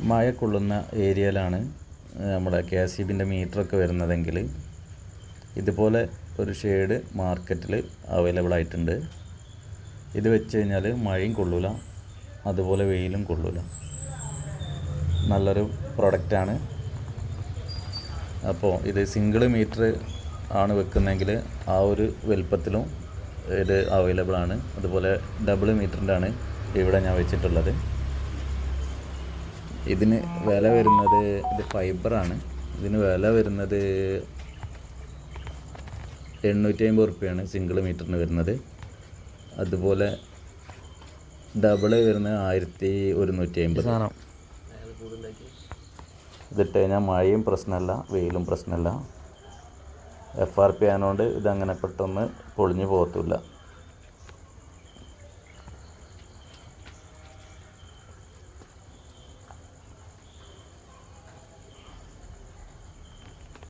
മഴ കൊള്ളുന്ന ഏരിയയിലാണ് നമ്മുടെ KSEBിൻ്റെ മീറ്ററൊക്കെ വരുന്നതെങ്കിൽ ഇതുപോലെ ഒരു ഷെയ്ഡ് മാർക്കറ്റിൽ അവൈലബിൾ ആയിട്ടുണ്ട്. ഇത് വെച്ച് കഴിഞ്ഞാൽ മഴയും കൊള്ളില്ല, അതുപോലെ വെയിലും കൊള്ളില്ല. നല്ലൊരു പ്രൊഡക്റ്റാണ്. അപ്പോൾ ഇത് സിംഗിൾ മീറ്റർ ആണ് വെക്കുന്നതെങ്കിൽ ആ ഒരു വലുപ്പത്തിലും ഇത് അവൈലബിൾ ആണ്. അതുപോലെ ഡബിൾ മീറ്ററിൻ്റെ ആണ് ഇവിടെ ഞാൻ വെച്ചിട്ടുള്ളത്. ഇതിന് വില വരുന്നത്, ഇത് ഫൈബറാണ്, ഇതിന് വില വരുന്നത് 850 റുപ്യയാണ് സിംഗിൾ മീറ്ററിന് വരുന്നത്. അതുപോലെ ഡബിള് വരുന്നത് 1150. ഇതിട്ട് കഴിഞ്ഞാൽ മഴയും പ്രശ്നമല്ല, വെയിലും പ്രശ്നമല്ല. FRP ആയതുകൊണ്ട് ഇതങ്ങനെ പെട്ടെന്ന് പൊളിഞ്ഞു പോകത്തില്ല.